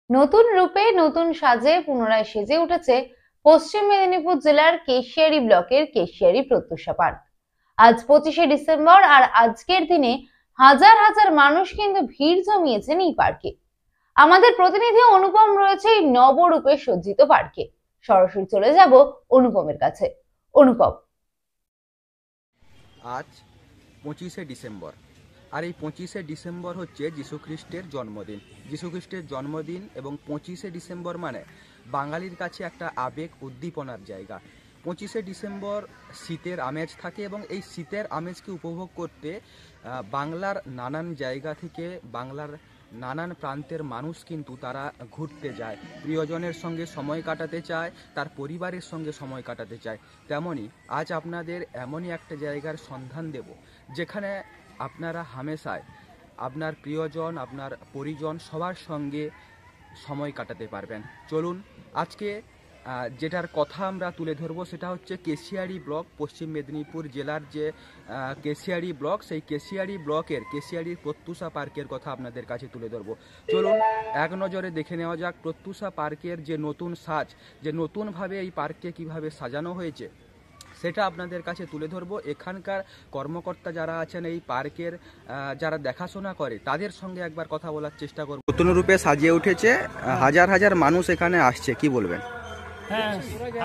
নতুন রূপে নতুন সাজে পুনরায় সেজে উঠেছে পশ্চিম মেদিনীপুর জেলার কেশিয়ারি ব্লকের কেশিয়ারি প্রত্যুষা পার্ক। আজ 25শে ডিসেম্বর আর আজকের দিনে হাজার হাজার মানুষ কিন্তু ভিড় জমিয়েছেন এই পার্কে। আমাদের প্রতিনিধি অনুপম রয়েছে এই নবরূপে সজ্জিত পার্কে। সরাসরি চলে যাব অনুপমের কাছে। অনুপম। আজ 25শে ডিসেম্বর, আর এই 25শে ডিসেম্বর হচ্ছে যীশুখ্রিস্টের জন্মদিন। যীশুখ্রিস্টের জন্মদিন এবং 25শে ডিসেম্বর মানে বাঙালির কাছে একটা আবেগ উদ্দীপনার জায়গা। 25শে ডিসেম্বর শীতের আমেজ থাকে এবং এই শীতের আমেজকে উপভোগ করতে বাংলার নানান জায়গা থেকে বাংলার নানান প্রান্তের মানুষ কিন্তু তারা ঘুরতে যায়, প্রিয়জনের সঙ্গে সময় কাটাতে চায়, তার পরিবারের সঙ্গে সময় কাটাতে চায়। তেমনি আজ আপনাদের এমনই একটা জায়গার সন্ধান দেব যেখানে আপনারা হামেশায় আপনার প্রিয়জন, আপনার পরিজন সবার সঙ্গে সময় কাটাতে পারবেন। চলুন আজকে যেটার কথা আমরা তুলে ধরবো সেটা হচ্ছে কেশিয়ারি ব্লক, পশ্চিম মেদিনীপুর জেলার যে কেশিয়ারি ব্লক, সেই কেশিয়ারি ব্লকের কেশিয়ারির প্রত্যুষা পার্কের কথা আপনাদের কাছে তুলে ধরবো। চলুন এক নজরে দেখে নেওয়া যাক প্রত্যুষা পার্কের যে নতুন সাজ, যে নতুনভাবে এই পার্ককে কিভাবে সাজানো হয়েছে সেটা আপনাদের কাছে তুলে ধরবো। এখানকার কর্মকর্তা যারা আছেন, এই পার্কের যারা দেখাশোনা করে, তাদের সঙ্গে একবার কথা বলার চেষ্টা করব। নতুন রূপে সাজিয়ে উঠেছে, হাজার হাজার মানুষ এখানে আসছে, কি বলবেন? হ্যাঁ,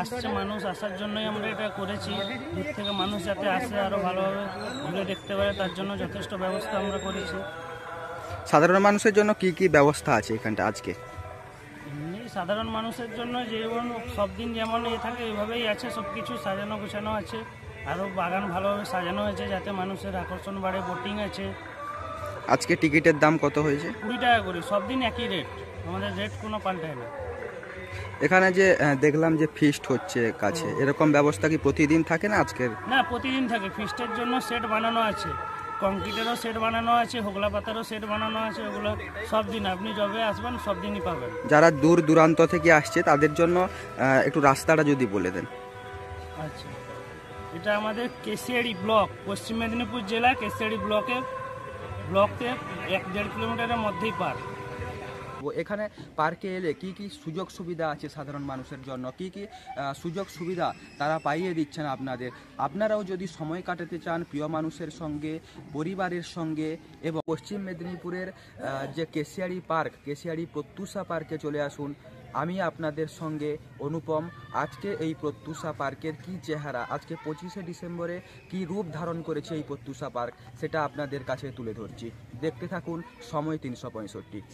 আসছে মানুষ, আসার জন্যই আমরা এটা করেছি। দূর থেকে মানুষ যাতে আসে আরও ভালোভাবে ঘুরে দেখতে পারে, তার জন্য যথেষ্ট ব্যবস্থা আমরা করেছি। সাধারণ মানুষের জন্য কি কি ব্যবস্থা আছে এখানটা আজকে? এমনি সাধারণ মানুষের জন্য যেমন সব দিন যেমন থাকে এইভাবেই আছে, সব কিছু সাজানো গোছানো আছে। আরও বাগান ভালোভাবে সাজানো হয়েছে যাতে মানুষের আকর্ষণ বাড়ে। বোটিং আছে। আজকে টিকিটের দাম কত হয়েছে? 20 টাকা করে, সব দিন একই রেট, আমাদের রেট কোনো পাল্টায় না। এখানে যে দেখলাম যে ফিস্ট হচ্ছে কাছে, এরকম ব্যবস্থা কি প্রতিদিন থাকে না আজকের? না, প্রতিদিন থাকে। ফিস্টের জন্য সেট বানানো আছে, কংক্রিটেরও সেট বানানো আছে, হোগলা পাতারও সেট বানানো আছে। ওগুলো সব দিন আপনি যবে আসবেন সব দিনই পাবেন। যারা দূর দূরান্ত থেকে আসছে তাদের জন্য একটু রাস্তাটা যদি বলে দেন। আচ্ছা, এটা আমাদের কেশিয়ারি ব্লক, পশ্চিম মেদিনীপুর জেলা কেশিয়ারি ব্লকে 1-1.5 কিলোমিটারের মধ্যেই পার্ক। এখানে পার্কে এলে কি কি সুযোগ সুবিধা আছে সাধারণ মানুষের জন্য, কি কি সুযোগ সুবিধা তারা পাইয়ে দিচ্ছেন আপনাদের? আপনারাও যদি সময় কাটাতে চান প্রিয় মানুষের সঙ্গে, পরিবারের সঙ্গে, এবং পশ্চিম মেদিনীপুরের যে কেশিয়ারি পার্ক, কেশিয়ারি প্রত্যুষা পার্কে চলে আসুন। আমি আপনাদের সঙ্গে অনুপম। আজকে এই প্রত্যুষা পার্কের কি চেহারা, আজকে 25শে ডিসেম্বরে কি রূপ ধারণ করেছে এই প্রত্যুষা পার্ক, সেটা আপনাদের কাছে তুলে ধরছি। দেখতে থাকুন সময় 365।